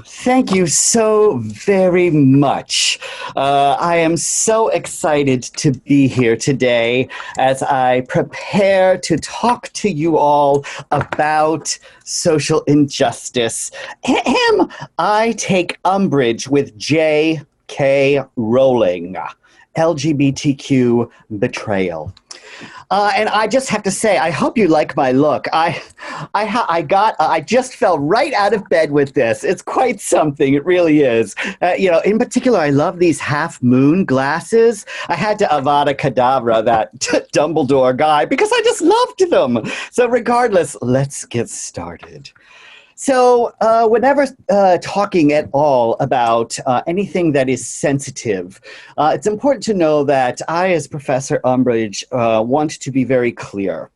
Thank you so very much. I am so excited to be here today as I prepare to talk to you all about social injustice. I take umbrage with J.K. Rowling, LGBTQ betrayal. And I just have to say, I hope you like my look. I just fell right out of bed with this. It's quite something. It really is. In particular, I love these half moon glasses. I had to Avada Kedavra that Dumbledore guy because I just loved them. So regardless, let's get started. So, whenever talking at all about anything that is sensitive, it's important to know that I, as Professor Umbridge, want to be very clear.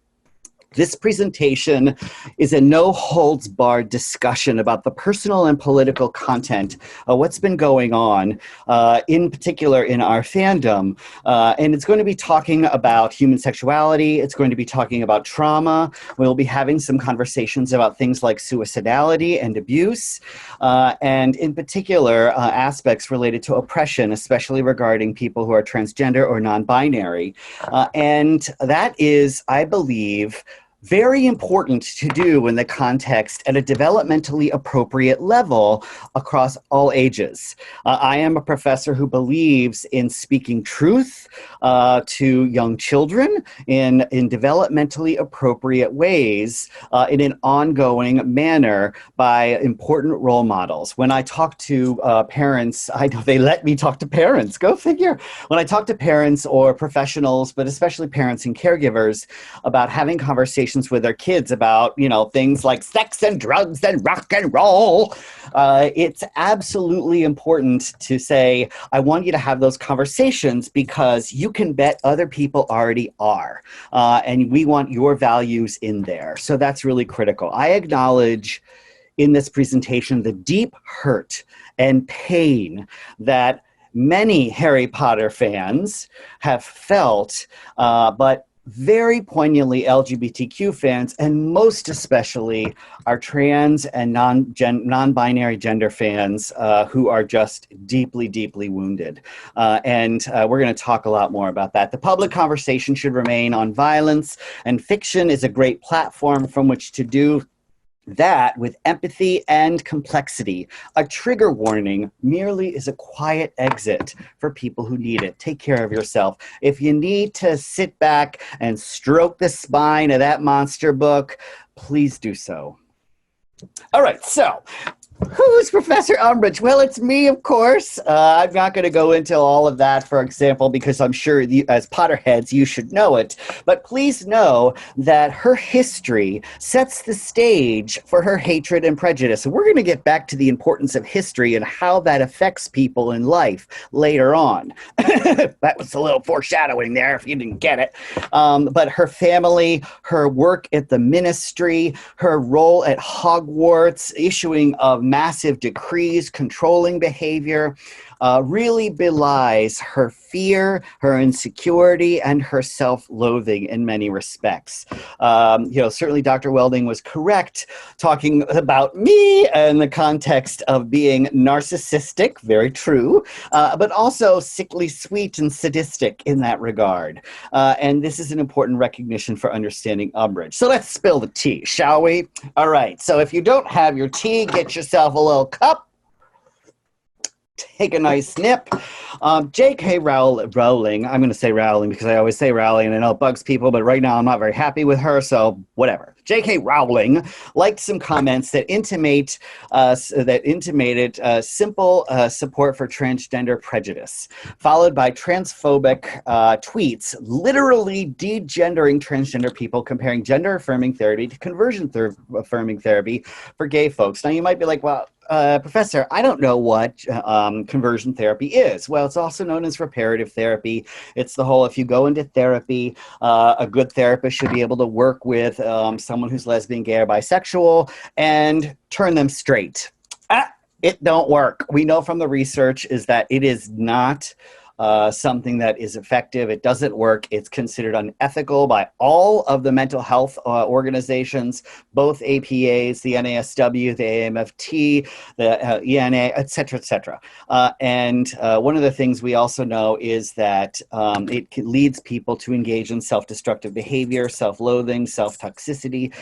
This presentation is a no-holds-barred discussion about the personal and political content of what's been going on, in particular in our fandom. And it's going to be talking about human sexuality. It's going to be talking about trauma. We'll be having some conversations about things like suicidality and abuse, and in particular, aspects related to oppression, especially regarding people who are transgender or non-binary. And that is, I believe, very important to do in the context at a developmentally appropriate level across all ages. I am a professor who believes in speaking truth to young children in developmentally appropriate ways in an ongoing manner by important role models. When I talk to parents, I know they let me talk to parents, go figure. When I talk to parents or professionals, but especially parents and caregivers, about having conversations with their kids about, things like sex and drugs and rock and roll. It's absolutely important to say, I want you to have those conversations because you can bet other people already are. And we want your values in there. So that's really critical. I acknowledge in this presentation the deep hurt and pain that many Harry Potter fans have felt, but very poignantly LGBTQ fans, and most especially our trans and non-binary gender fans who are just deeply, deeply wounded. And we're going to talk a lot more about that. The public conversation should remain on violence, and fiction is a great platform from which to do that with empathy and complexity. A trigger warning merely is a quiet exit for people who need it. Take care of yourself. If you need to sit back and stroke the spine of that monster book, please do so. All right, so who's Professor Umbridge? Well, it's me, of course. I'm not going to go into all of that, for example, because I'm sure you, as Potterheads, you should know it. But please know that her history sets the stage for her hatred and prejudice. And we're going to get back to the importance of history and how that affects people in life later on. That was a little foreshadowing there, if you didn't get it. But her family, her work at the ministry, her role at Hogwarts, issuing of massive decrees controlling behavior, really belies her fear, her insecurity, and her self-loathing in many respects. Certainly Dr. Welding was correct talking about me in the context of being narcissistic, very true, but also sickly sweet and sadistic in that regard. And this is an important recognition for understanding Umbridge. So let's spill the tea, shall we? All right, so if you don't have your tea, get yourself a little cup. Take a nice snip. J.K. Rowling, I'm going to say Rowling because I always say Rowling and I know it bugs people, but right now I'm not very happy with her, so whatever. J.K. Rowling liked some comments that intimated simple support for transgender prejudice, followed by transphobic tweets literally degendering transgender people, comparing gender-affirming therapy to conversion-affirming therapy for gay folks. Now, you might be like, well, Professor, I don't know what conversion therapy is. Well, it's also known as reparative therapy. It's the whole, if you go into therapy, a good therapist should be able to work with someone who's lesbian, gay, or bisexual and turn them straight. It don't work. We know from the research is that it is not something that is effective. It doesn't work. It's considered unethical by all of the mental health organizations, both APAs, the NASW, the AMFT, the ENA, et cetera, et cetera. And one of the things we also know is that it leads people to engage in self-destructive behavior, self-loathing, self-toxicity,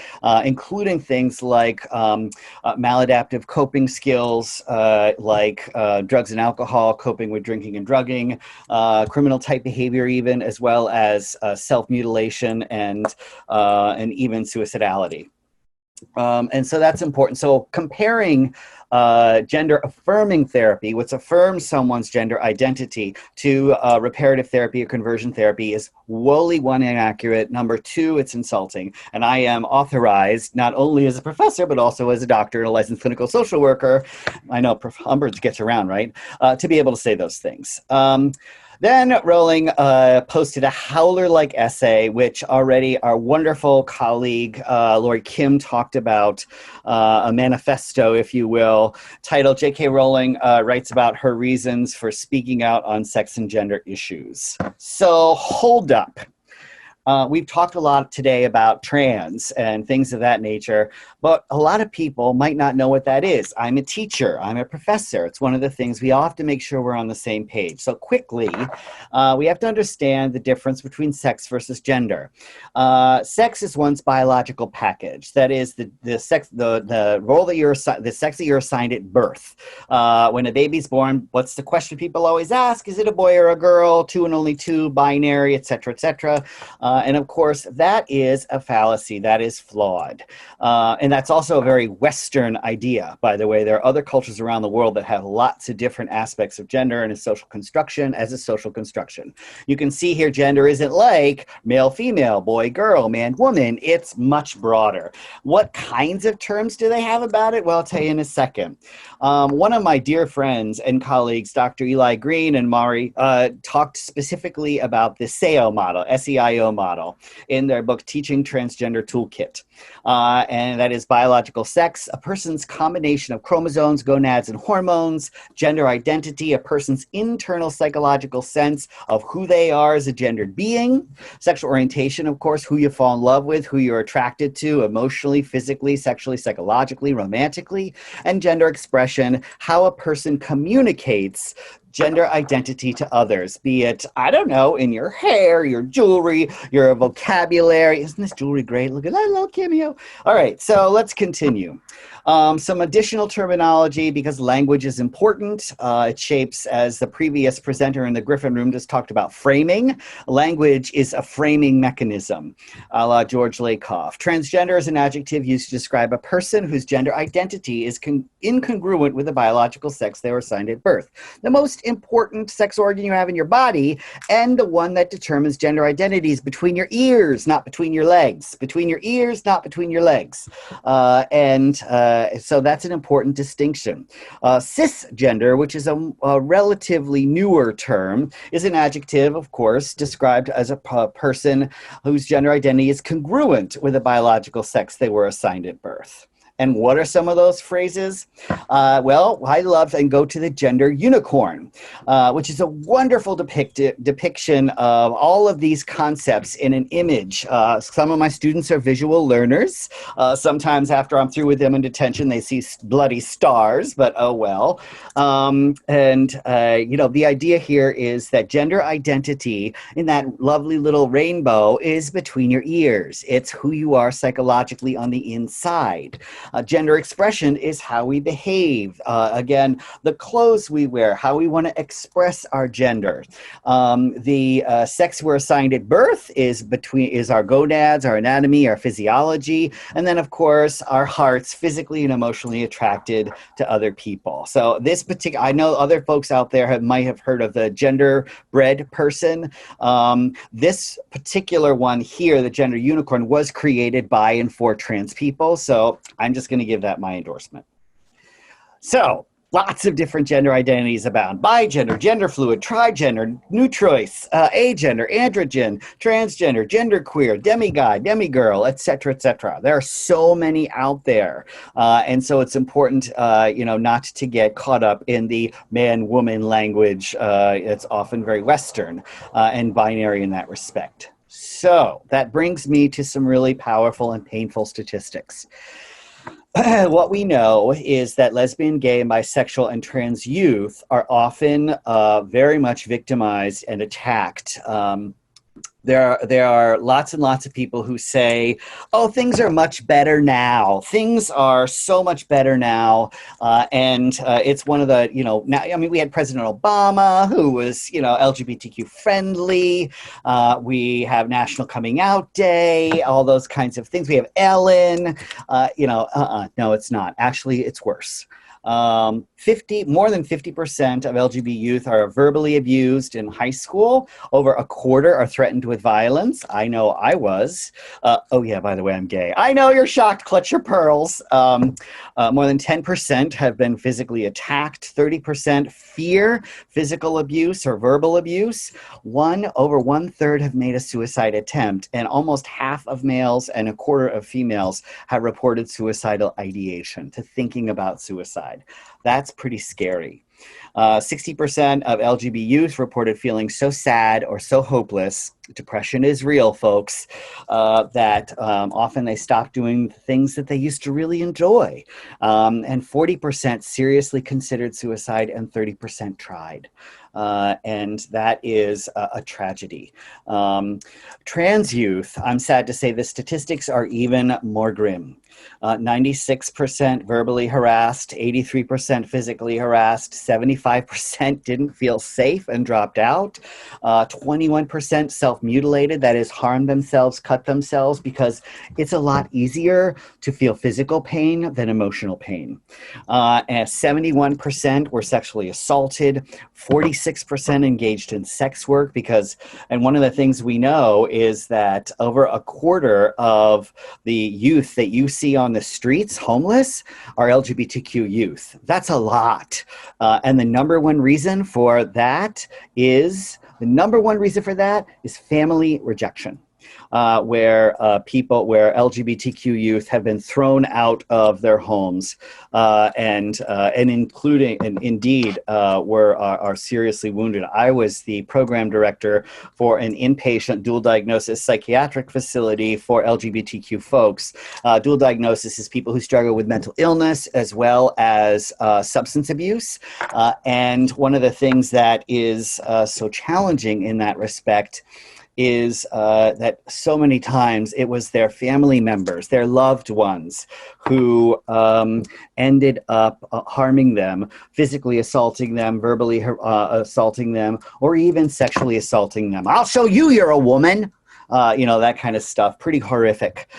including things like maladaptive coping skills, like drugs and alcohol, coping with drinking and drugging, criminal type behavior even, as well as self-mutilation and even suicidality. And so that's important. So comparing gender affirming therapy, which affirms someone's gender identity, to reparative therapy or conversion therapy is woefully, one, inaccurate. Number two, it's insulting. And I am authorized, not only as a professor, but also as a doctor and a licensed clinical social worker, I know Prof. Humbert gets around, right, to be able to say those things. Then Rowling posted a Howler-like essay, which already our wonderful colleague, Lori Kim, talked about, a manifesto, if you will, titled J.K. Rowling writes about her reasons for speaking out on sex and gender issues. So hold up. We've talked a lot today about trans and things of that nature, but a lot of people might not know what that is. I'm a teacher. I'm a professor. It's one of the things we all have to make sure we're on the same page. So quickly, we have to understand the difference between sex versus gender. Sex is one's biological package. That is the role that you're assigned, the sex that you're assigned at birth. When a baby's born, what's the question people always ask? Is it a boy or a girl? Two and only two, binary, et cetera, et cetera. And of course, that is a fallacy. That is flawed. And that's also a very Western idea, by the way. There are other cultures around the world that have lots of different aspects of gender and a social construction as a social construction. You can see here, gender isn't like male, female, boy, girl, man, woman. It's much broader. What kinds of terms do they have about it? Well, I'll tell you in a second. One of my dear friends and colleagues, Dr. Eli Green and Mari, talked specifically about the SEIO model, S-E-I-O model, in their book, Teaching Transgender Toolkit. And that is biological sex, a person's combination of chromosomes, gonads, and hormones; gender identity, a person's internal psychological sense of who they are as a gendered being; sexual orientation, of course, who you fall in love with, who you're attracted to emotionally, physically, sexually, psychologically, romantically; and gender expression, how a person communicates gender identity to others, be it, I don't know, in your hair, your jewelry, your vocabulary. Isn't this jewelry great? Look at that little cameo. All right, so let's continue. Some additional terminology, because language is important. It shapes, as the previous presenter in the Griffin Room just talked about, framing. Language is a framing mechanism, a la George Lakoff. Transgender is an adjective used to describe a person whose gender identity is incongruent with the biological sex they were assigned at birth. The most important sex organ you have in your body, and the one that determines gender identity, is between your ears, not between your legs. Between your ears, not between your legs. So that's an important distinction. Cisgender, which is a relatively newer term, is an adjective, of course, described as a person whose gender identity is congruent with the biological sex they were assigned at birth. And what are some of those phrases? Well, I love and go to the gender unicorn, which is a wonderful depiction of all of these concepts in an image. Some of my students are visual learners. Sometimes after I'm through with them in detention, they see bloody stars, but oh well. You know, the idea here is that gender identity in that lovely little rainbow is between your ears. It's who you are psychologically on the inside. Gender expression is how we behave. Again, the clothes we wear, how we want to express our gender. The sex we're assigned at birth is our gonads, our anatomy, our physiology, and then of course our hearts, physically and emotionally attracted to other people. So this particular, I know other folks out there might have heard of the gender-bred person. This particular one here, the gender unicorn, was created by and for trans people. So I'm just going to give that my endorsement. So Lots of different gender identities abound. Bigender, gender fluid, trigender, neutrois, agender, androgen, transgender, genderqueer, demigod, demigirl, etc., etc. There are so many out there. And so it's important, not to get caught up in the man-woman language. It's often very Western and binary in that respect. So that brings me to some really powerful and painful statistics. What we know is that lesbian, gay, and bisexual and trans youth are often very much victimized and attacked. There are lots and lots of people who say, oh, things are much better now. Things are so much better now. And it's one of the, now, I mean, we had President Obama, who was, LGBTQ friendly. We have National Coming Out Day, all those kinds of things. We have Ellen. No, it's not. Actually, it's worse. More than 50% of LGBT youth are verbally abused in high school. Over a quarter are threatened with violence. I know I was. Oh yeah, by the way, I'm gay. I know you're shocked. Clutch your pearls. More than 10% have been physically attacked. 30% fear physical abuse or verbal abuse. Over one third have made a suicide attempt, and almost half of males and a quarter of females have reported suicidal ideation, to thinking about suicide. That's pretty scary. 60% of LGBT youth reported feeling so sad or so hopeless, depression is real, folks, that often they stop doing the things that they used to really enjoy. And 40% seriously considered suicide and 30% tried. And that is a tragedy. Trans youth, I'm sad to say the statistics are even more grim. 96% verbally harassed, 83% physically harassed, 75% didn't feel safe and dropped out, 21% self-mutilated, that is, harmed themselves, cut themselves, because it's a lot easier to feel physical pain than emotional pain. And 71% were sexually assaulted, 46% engaged in sex work, and one of the things we know is that over a quarter of the youth that you see on the streets, homeless, are LGBTQ youth. That's a lot. And the number one reason for that is family rejection. Where LGBTQ youth have been thrown out of their homes, and indeed are seriously wounded. I was the program director for an inpatient dual diagnosis psychiatric facility for LGBTQ folks. Dual diagnosis is people who struggle with mental illness as well as substance abuse. And one of the things that is so challenging in that respect is that so many times it was their family members, their loved ones, who ended up harming them, physically assaulting them, verbally assaulting them, or even sexually assaulting them. I'll show you you're a woman. That kind of stuff, pretty horrific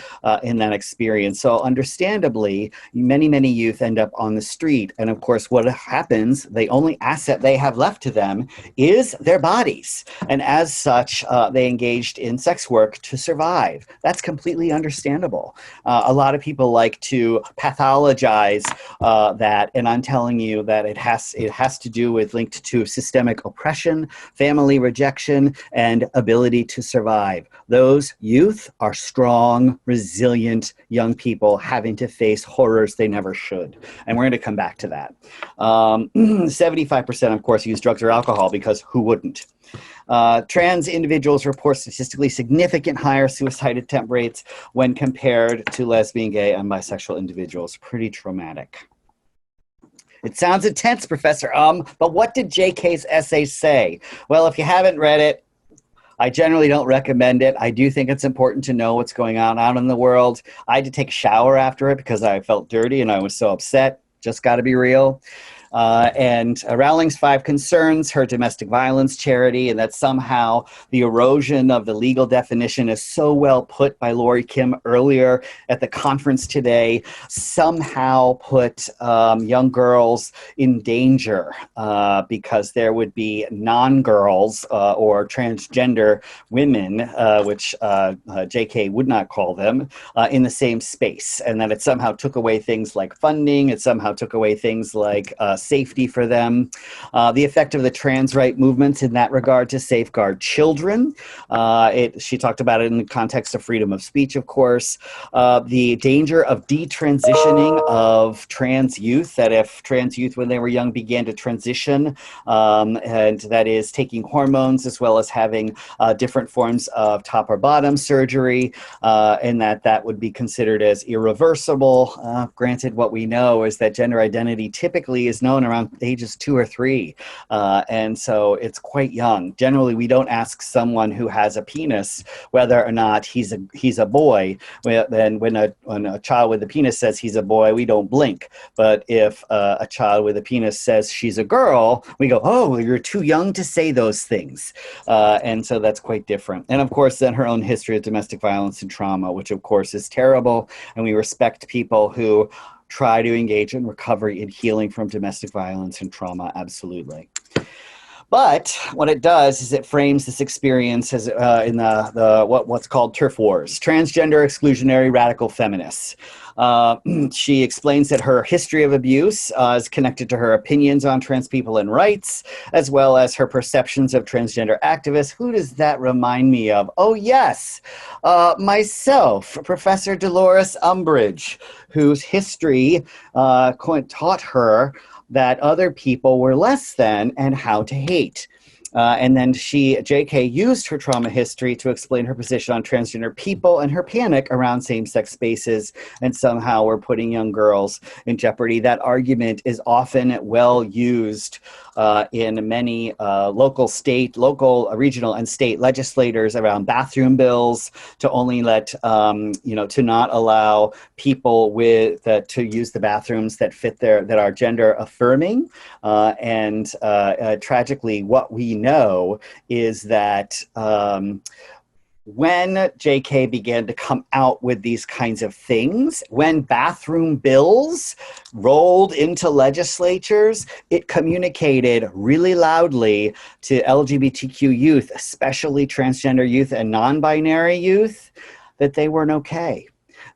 in that experience. So understandably, many, many youth end up on the street. And of course, what happens, the only asset they have left to them is their bodies. And as such, they engaged in sex work to survive. That's completely understandable. A lot of people like to pathologize that. And I'm telling you that it has to do with linked to systemic oppression, family rejection, and ability to survive. Those youth are strong, resilient young people having to face horrors they never should. And we're going to come back to that. 75%, of course, use drugs or alcohol, because who wouldn't? Trans individuals report statistically significant higher suicide attempt rates when compared to lesbian, gay, and bisexual individuals. Pretty traumatic. It sounds intense, Professor but what did JK's essay say? Well, if you haven't read it, I generally don't recommend it. I do think it's important to know what's going on out in the world. I had to take a shower after it because I felt dirty and I was so upset. Just got to be real. And Rowling's 5 concerns, her domestic violence charity, and that somehow the erosion of the legal definition is so well put by Lori Kim earlier at the conference today, somehow put young girls in danger because there would be non-girls or transgender women, which JK would not call them, in the same space, and that it somehow took away things like funding, it somehow took away things like safety for them. The effect of the trans right movements in that regard to safeguard children. She talked about it in the context of freedom of speech, of course. The danger of detransitioning of trans youth, that if trans youth when they were young began to transition, and that is taking hormones as well as having different forms of top or bottom surgery, and that would be considered as irreversible. Granted, what we know is that gender identity typically is known around ages 2 or 3, and so it's quite young. Generally, we don't ask someone who has a penis whether or not he's a boy. Then when a child with a penis says he's a boy, we don't blink. But if a child with a penis says she's a girl, we go, oh, you're too young to say those things. And so that's quite different. And of course, then her own history of domestic violence and trauma, which of course is terrible. And we respect people who try to engage in recovery and healing from domestic violence and trauma, absolutely. But what it does is it frames this experience as in what's called turf wars, transgender exclusionary radical feminists. She explains that her history of abuse is connected to her opinions on trans people and rights, as well as her perceptions of transgender activists. Who does that remind me of? Oh, yes, myself, Professor Dolores Umbridge, whose history taught her that other people were less than and how to hate. And then J.K. used her trauma history to explain her position on transgender people and her panic around same-sex spaces, and somehow we're putting young girls in jeopardy. That argument is often well used in many local, regional, and state legislators around bathroom bills to only let, to not allow people to use the bathrooms that are gender affirming. And tragically, what we know is that when JK began to come out with these kinds of things, when bathroom bills rolled into legislatures, it communicated really loudly to LGBTQ youth, especially transgender youth and non-binary youth, that they weren't okay.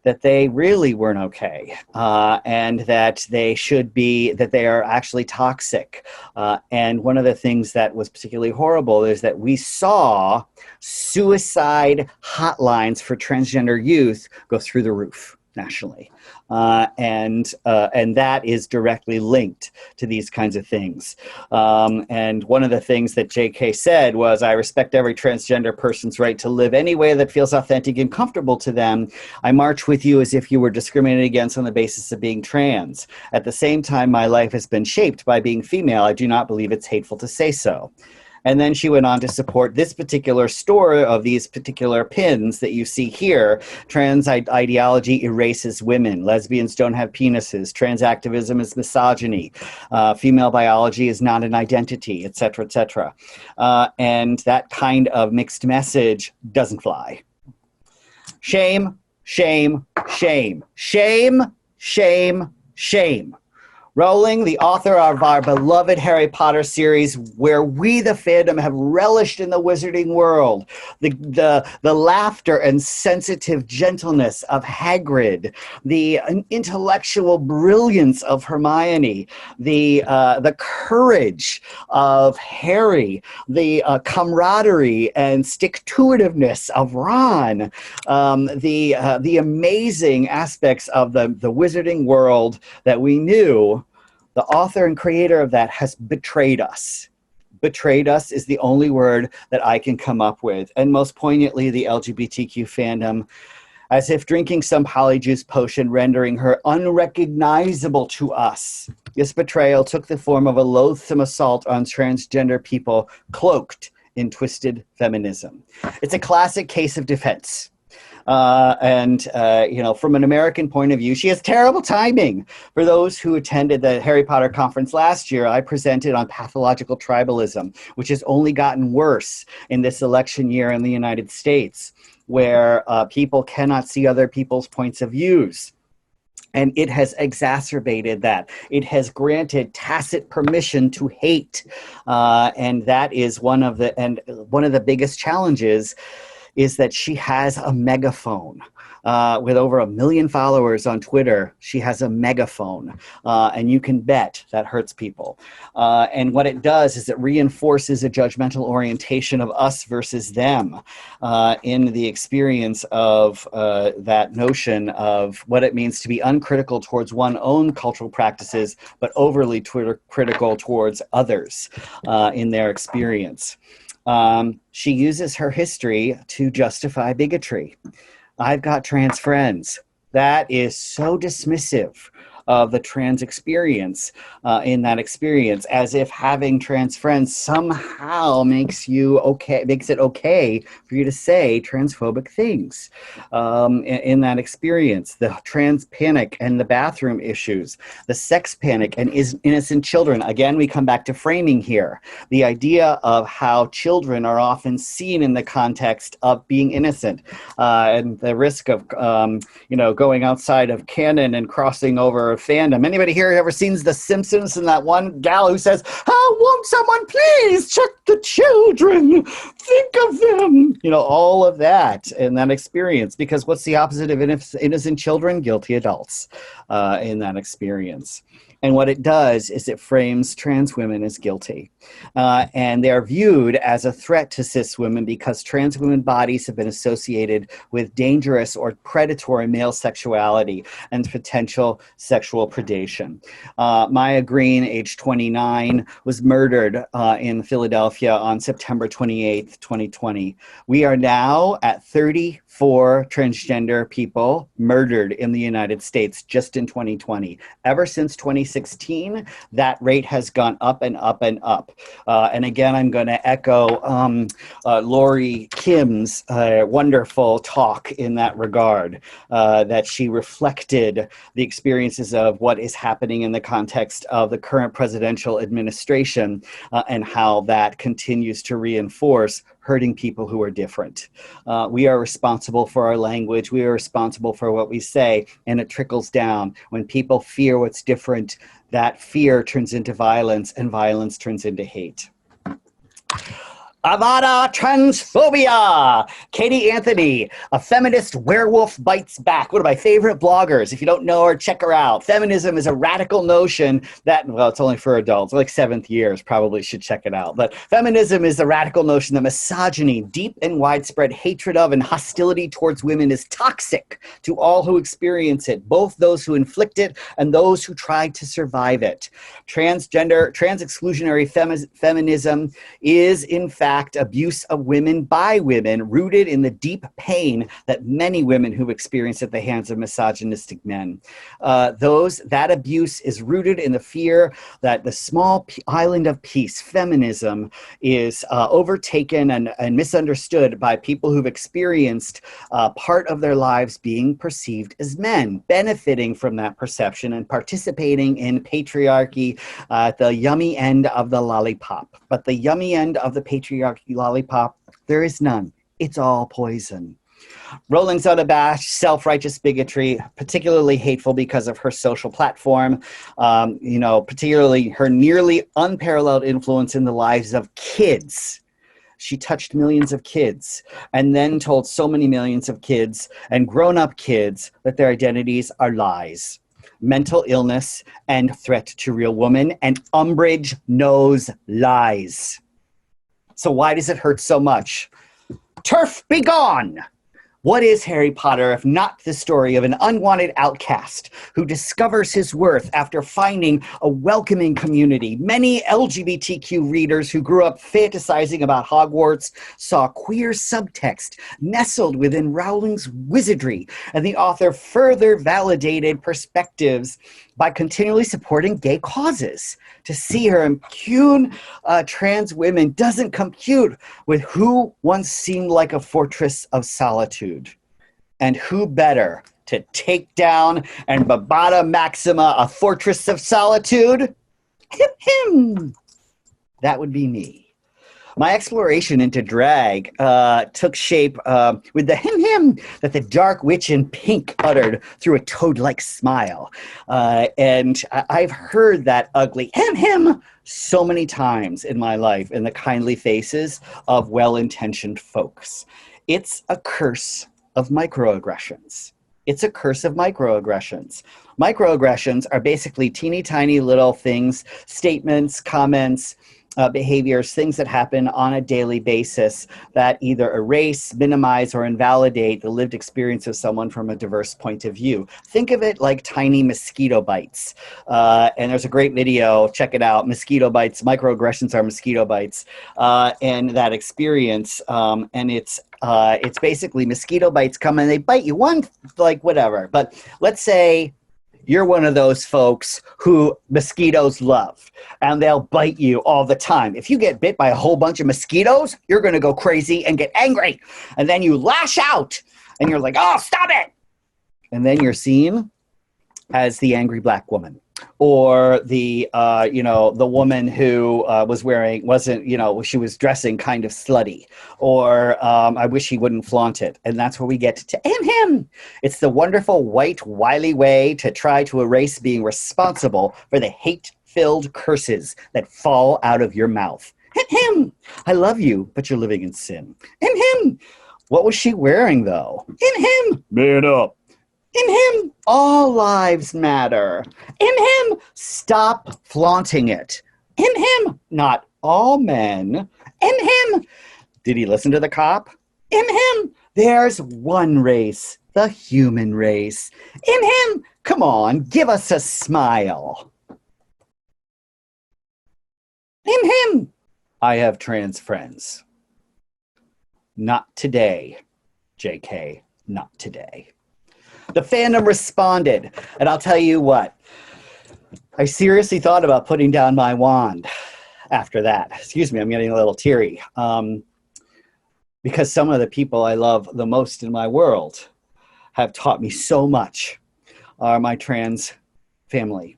That they really weren't okay, and that they are actually toxic. And one of the things that was particularly horrible is that we saw suicide hotlines for transgender youth go through the roof nationally. And that is directly linked to these kinds of things. And one of the things that JK said was, I respect every transgender person's right to live any way that feels authentic and comfortable to them. I march with you as if you were discriminated against on the basis of being trans. At the same time, my life has been shaped by being female. I do not believe it's hateful to say so. And then she went on to support this particular story of these particular pins that you see here. Trans ideology erases women. Lesbians don't have penises. Trans activism is misogyny. Female biology is not an identity, et cetera, et cetera. And that kind of mixed message doesn't fly. Shame, shame, shame. Shame, shame, shame. Rowling, the author of our beloved Harry Potter series, where we, the fandom, have relished in the wizarding world, the laughter and sensitive gentleness of Hagrid, the intellectual brilliance of Hermione, the courage of Harry, the camaraderie and stick-to-itiveness of Ron, the amazing aspects of the wizarding world that we knew. The author and creator of that has betrayed us. Betrayed us is the only word that I can come up with. And most poignantly, the LGBTQ fandom, as if drinking some polyjuice potion, rendering her unrecognizable to us. This betrayal took the form of a loathsome assault on transgender people cloaked in twisted feminism. It's a classic case of defense. From an American point of view, she has terrible timing. For those who attended the Harry Potter conference last year, I presented on pathological tribalism, which has only gotten worse in this election year in the United States, where people cannot see other people's points of views. And it has exacerbated that. It has granted tacit permission to hate. And that is one of the biggest challenges, is that she has a megaphone. with over 1 million followers on Twitter. She has a megaphone, and you can bet that hurts people. And what it does is it reinforces a judgmental orientation of us versus them in the experience of that notion of what it means to be uncritical towards one's own cultural practices, but overly critical towards others in their experience. She uses her history to justify bigotry. I've got trans friends. That is so dismissive of the trans experience in that experience, as if having trans friends somehow makes it okay for you to say transphobic things in that experience. The trans panic and the bathroom issues, the sex panic and innocent children. Again, we come back to framing here. The idea of how children are often seen in the context of being innocent and the risk of going outside of canon and crossing over fandom. Anybody here ever seen The Simpsons and that one gal who says, "Oh, won't someone please check the children? Think of them." All of that in that experience. Because what's the opposite of innocent children? Guilty adults in that experience. And what it does is it frames trans women as guilty. And they are viewed as a threat to cis women because trans women bodies have been associated with dangerous or predatory male sexuality and potential sexual predation. Maya Green, age 29, was murdered in Philadelphia on September 28th, 2020. We are now at 34 transgender people murdered in the United States just in 2020. Ever since 2016, that rate has gone up and up and up. And again, I'm going to echo Lori Kim's wonderful talk in that regard, that she reflected the experiences of what is happening in the context of the current presidential administration and how that continues to reinforce hurting people who are different. We are responsible for our language. We are responsible for what we say, and it trickles down. When people fear what's different, that fear turns into violence, and violence turns into hate. Avada transphobia! Katie Anthony, a feminist werewolf bites back. One of my favorite bloggers. If you don't know her, check her out. Feminism is a radical notion that, well, it's only for adults, like 7th years, probably should check it out. But feminism is a radical notion that misogyny, deep and widespread hatred of and hostility towards women is toxic to all who experience it, both those who inflict it and those who try to survive it. Trans exclusionary feminism is, in fact, abuse of women by women, rooted in the deep pain that many women who've experienced at the hands of misogynistic men. That abuse is rooted in the fear that the small island of peace, feminism, is overtaken and misunderstood by people who've experienced part of their lives being perceived as men, benefiting from that perception and participating in patriarchy at the yummy end of the lollipop. But the yummy end of the patriarchy lollipop, there is none. It's all poison. Rolling's unabashed, self-righteous bigotry, particularly hateful because of her social platform, particularly her nearly unparalleled influence in the lives of kids. She touched millions of kids and then told so many millions of kids and grown-up kids that their identities are lies, mental illness, and threat to real women, and Umbridge knows lies. So why does it hurt so much? Turf, be gone! What is Harry Potter if not the story of an unwanted outcast who discovers his worth after finding a welcoming community? Many LGBTQ readers who grew up fantasizing about Hogwarts saw queer subtext nestled within Rowling's wizardry, and the author further validated perspectives by continually supporting gay causes. To see her impugn trans women doesn't compute with who once seemed like a fortress of solitude. And who better to take down and Babata Maxima, a fortress of solitude? Him. That would be me. My exploration into drag took shape with the him that the dark witch in pink uttered through a toad-like smile. And I've heard that ugly him so many times in my life in the kindly faces of well-intentioned folks. It's a curse of microaggressions. It's a curse of microaggressions. Microaggressions are basically teeny tiny little things, statements, comments, behaviors, things that happen on a daily basis that either erase, minimize, or invalidate the lived experience of someone from a diverse point of view. Think of it like tiny mosquito bites. And there's a great video, check it out, mosquito bites, microaggressions are mosquito bites, and that experience. And it's basically mosquito bites come and they bite you, one, like whatever. But let's say you're one of those folks who mosquitoes love, and they'll bite you all the time. If you get bit by a whole bunch of mosquitoes, you're going to go crazy and get angry. And then you lash out, and you're like, oh, stop it. And then you're seen as the angry black woman. Or the the woman who she was dressing kind of slutty, or I wish he wouldn't flaunt it. And that's where we get to him. It's the wonderful white wily way to try to erase being responsible for the hate-filled curses that fall out of your mouth. Him. I love you, but you're living in sin. Him. What was she wearing though? Him. Man up. In him, all lives matter. In him, stop flaunting it. In him, not all men. In him, did he listen to the cop? In him, there's one race, the human race. In him, come on, give us a smile. In him, I have trans friends. Not today, JK, not today. The fandom responded, and I'll tell you what, I seriously thought about putting down my wand after that. Excuse me, I'm getting a little teary. Because some of the people I love the most in my world have taught me so much, are my trans family.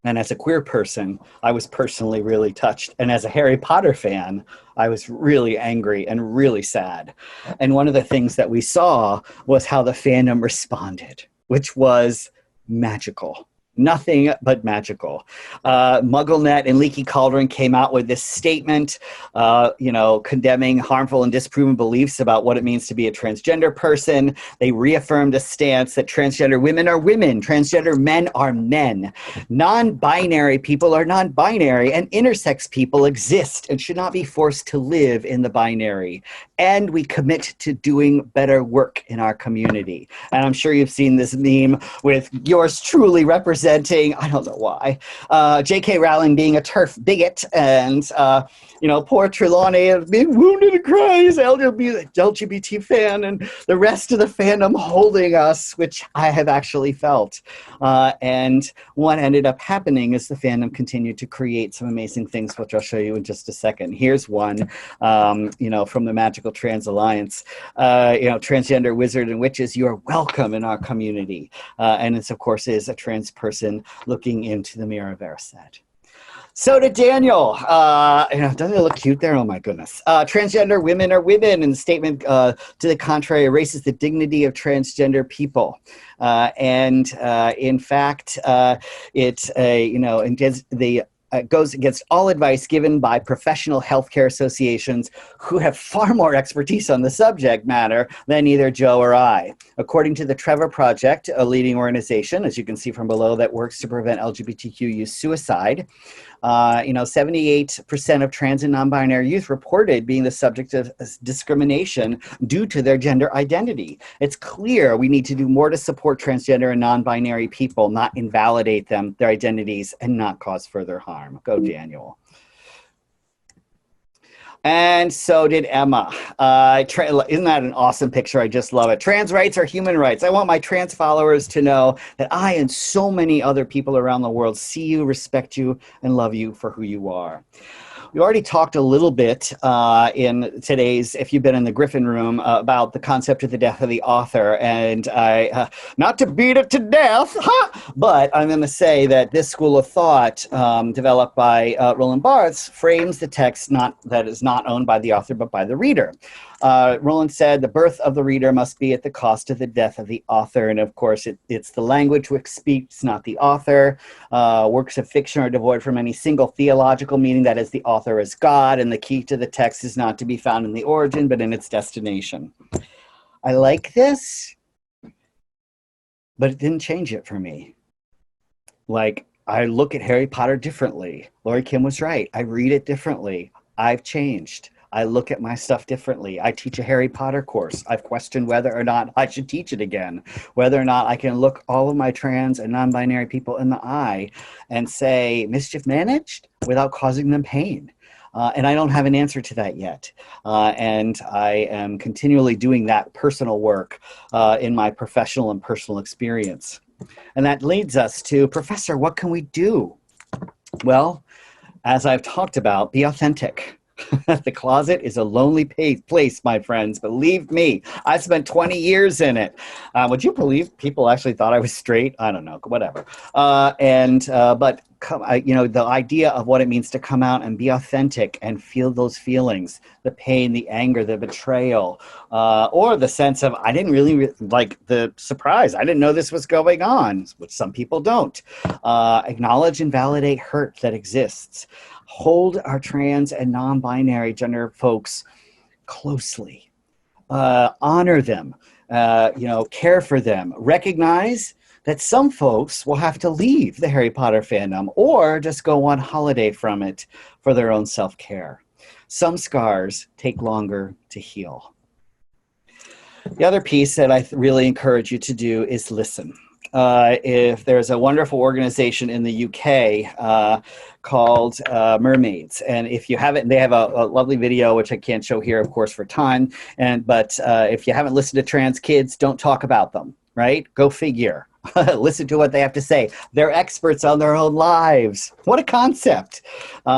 And as a queer person, I was personally really touched. And as a Harry Potter fan, I was really angry and really sad. And one of the things that we saw was how the fandom responded, which was magical. Nothing but magical. MuggleNet and Leaky Cauldron came out with this statement, condemning harmful and disproven beliefs about what it means to be a transgender person. They reaffirmed a stance that transgender women are women, transgender men are men. Non-binary people are non-binary, and intersex people exist and should not be forced to live in the binary. And we commit to doing better work in our community. And I'm sure you've seen this meme with yours truly representing, I don't know why, J.K. Rowling being a turf bigot, and poor Trelawney being wounded and crying as LGBT fan, and the rest of the fandom holding us, which I have actually felt. And what ended up happening is the fandom continued to create some amazing things, which I'll show you in just a second. Here's one, from the Magical Trans Alliance. Transgender wizard and witches, you are welcome in our community. And this, of course, is a trans person looking into the mirror of Erised. So to Daniel, doesn't it look cute there? Oh my goodness. Transgender women are women, and the statement to the contrary erases the dignity of transgender people. In fact, it goes against all advice given by professional healthcare associations who have far more expertise on the subject matter than either Joe or I. According to the Trevor Project, a leading organization, as you can see from below, that works to prevent LGBTQ youth suicide, 78% of trans and non-binary youth reported being the subject of discrimination due to their gender identity. It's clear we need to do more to support transgender and non-binary people, not invalidate them, their identities, and not cause further harm. Go, Daniel. And so did Emma. Isn't that an awesome picture? I just love it. Trans rights are human rights. I want my trans followers to know that I and so many other people around the world see you, respect you, and love you for who you are. We already talked a little bit in today's, if you've been in the Griffin room, about the concept of the death of the author. And I, not to beat it to death, but I'm going to say that this school of thought developed by Roland Barthes frames the text that is not owned by the author, but by the reader. Roland said the birth of the reader must be at the cost of the death of the author. And of course, it's the language which speaks, not the author. Works of fiction are devoid from any single theological meaning, that is, the author is God, and the key to the text is not to be found in the origin, but in its destination. I like this but it didn't change it for me. Like, I look at Harry Potter differently. Lori Kim was right. I read it differently. I've changed. I look at my stuff differently. I teach a Harry Potter course. I've questioned whether or not I should teach it again, whether or not I can look all of my trans and non-binary people in the eye and say, mischief managed, without causing them pain. And I don't have an answer to that yet. And I am continually doing that personal work in my professional and personal experience. And that leads us to, Professor, what can we do? Well, as I've talked about, be authentic. The closet is a lonely place, my friends. Believe me, I spent 20 years in it. Would you believe people actually thought I was straight? I don't know, whatever. But you know, the idea of what it means to come out and be authentic and feel those feelings, the pain, the anger, the betrayal, or the sense of, I didn't really like the surprise. I didn't know this was going on, which some people don't. Acknowledge and validate hurt that exists. Hold our trans and non-binary gender folks closely. Honor them, you know, care for them. Recognize that some folks will have to leave the Harry Potter fandom or just go on holiday from it for their own self-care. Some scars take longer to heal. The other piece that I really encourage you to do is listen. If there's a wonderful organization in the UK called Mermaids, and if you haven't, they have a lovely video which I can't show here, of course, for time. But if you haven't listened to trans kids, don't talk about them, right? Go figure. Listen to what they have to say. They're experts on their own lives. What a concept.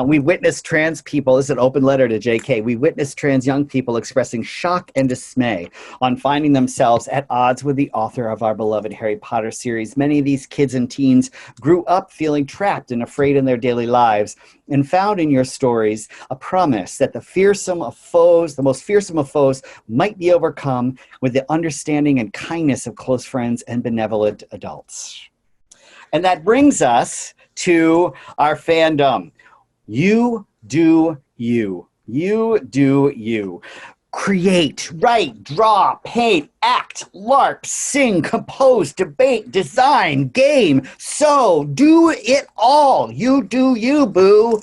We witnessed trans people, this is an open letter to JK, we witnessed trans young people expressing shock and dismay on finding themselves at odds with the author of our beloved Harry Potter series. Many of these kids and teens grew up feeling trapped and afraid in their daily lives, and found in your stories a promise that the fearsome of foes, the most fearsome of foes, might be overcome with the understanding and kindness of close friends and benevolent adults. And that brings us to our fandom. You do you. You do you. Create, write, draw, paint, act, LARP, sing, compose, debate, design, game, sew, do it all. You do you, boo.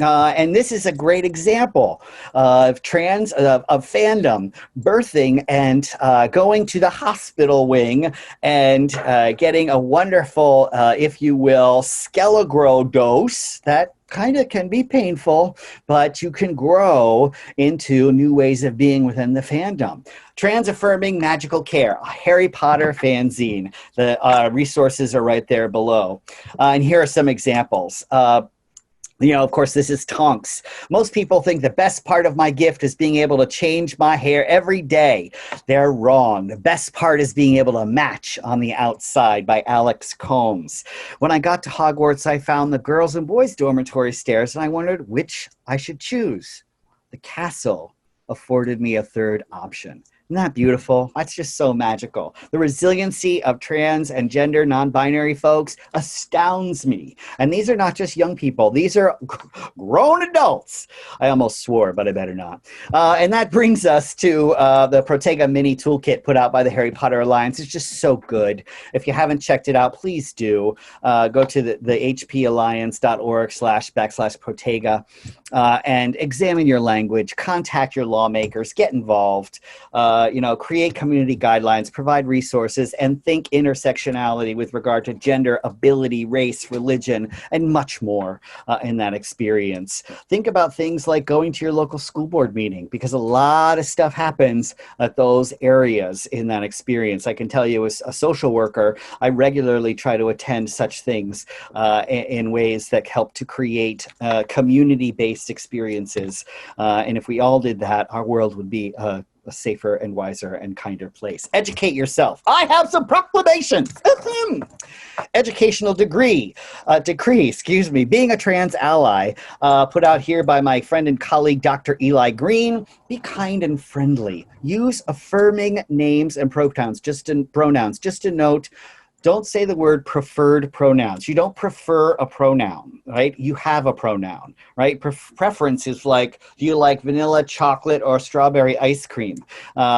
And this is a great example of fandom, birthing and going to the hospital wing and getting a wonderful, if you will, Skele-Gro dose that kind of can be painful, but you can grow into new ways of being within the fandom. Trans-affirming magical care, a Harry Potter fanzine. The resources are right there below. And here are some examples. You know, of course, this is Tonks. Most people think the best part of my gift is being able to change my hair every day. They're wrong. The best part is being able to match on the outside, by Alex Combs. When I got to Hogwarts, I found the girls' and boys' dormitory stairs, and I wondered which I should choose. The castle afforded me a third option. Isn't that beautiful? That's just so magical. The resiliency of trans and gender non-binary folks astounds me. And these are not just young people. These are grown adults. I almost swore, but I better not. And that brings us to the Protega Mini Toolkit put out by the Harry Potter Alliance. It's just so good. If you haven't checked it out, please do. Go to the hpalliance.org//Protega and examine your language, contact your lawmakers, get involved. You know, create community guidelines, provide resources, and think intersectionality with regard to gender, ability, race, religion, and much more in that experience. Think about things like going to your local school board meeting, because a lot of stuff happens at those areas in that experience. I can tell you as a social worker, I regularly try to attend such things in ways that help to create community-based experiences. And if we all did that, our world would be a safer and wiser and kinder place. Educate yourself. I have some proclamations. Educational decree, being a trans ally, put out here by my friend and colleague, Dr. Eli Green. Be kind and friendly. Use affirming names and pronouns. Just a note, don't say the word preferred pronouns. You don't prefer a pronoun. right? You have a pronoun, right? Preference is like, do you like vanilla, chocolate, or strawberry ice cream?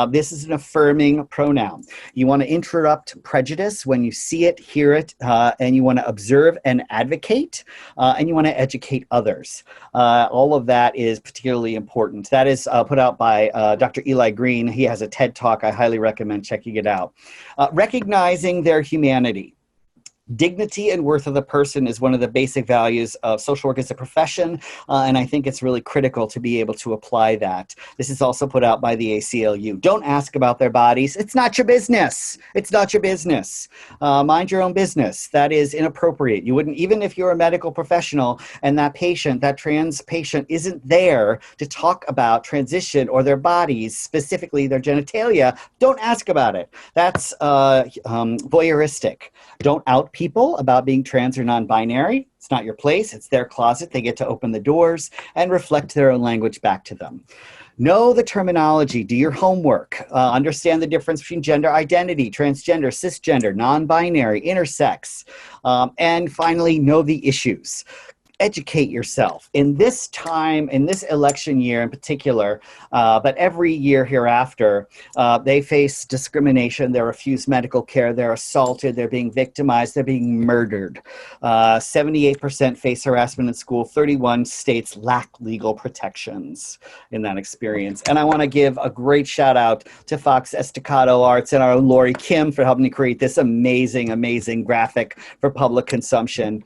This is an affirming pronoun. You want to interrupt prejudice when you see it, hear it, and you want to observe and advocate, and you want to educate others. All of that is particularly important. That is put out by Dr. Eli Green. He has a TED Talk. I highly recommend checking it out. Recognizing their humanity. Dignity and worth of the person is one of the basic values of social work as a profession, and I think it's really critical to be able to apply that. This is also put out by the ACLU. Don't ask about their bodies. It's not your business. It's not your business. Mind your own business. That is inappropriate. You wouldn't, even if you're a medical professional and that patient, that trans patient isn't there to talk about transition or their bodies, specifically their genitalia, don't ask about it. That's voyeuristic. Don't out people about being trans or non-binary. It's not your place. It's their closet. They get to open the doors and reflect their own language back to them. Know the terminology. Do your homework. Understand the difference between gender identity, transgender, cisgender, non-binary, intersex. And finally, know the issues. Educate yourself. In this time, in this election year in particular, but every year hereafter, they face discrimination, they're refused medical care, they're assaulted, they're being victimized, they're being murdered. 78% face harassment in school, 31 states lack legal protections in that experience. And I want to give a great shout out to Fox Estacado Arts and our own Lori Kim for helping me create this amazing, amazing graphic for public consumption.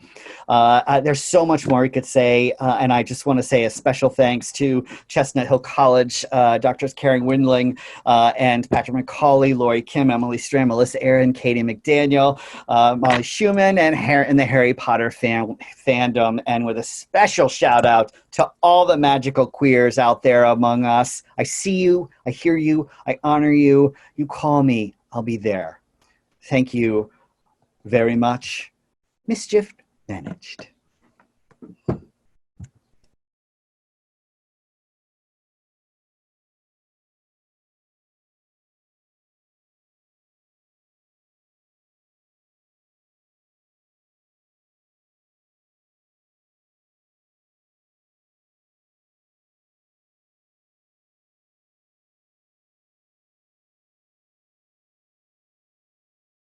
There's so much more we could say, and I just want to say a special thanks to Chestnut Hill College, Drs. Karen Windling and Patrick McCauley, Lori Kim, Emily Strand, Melissa Aaron, Katie McDaniel, Molly Schumann, and the Harry Potter fandom, and with a special shout out to all the magical queers out there among us. I see you, I hear you, I honor you. You call me, I'll be there. Thank you very much. Mischief managed.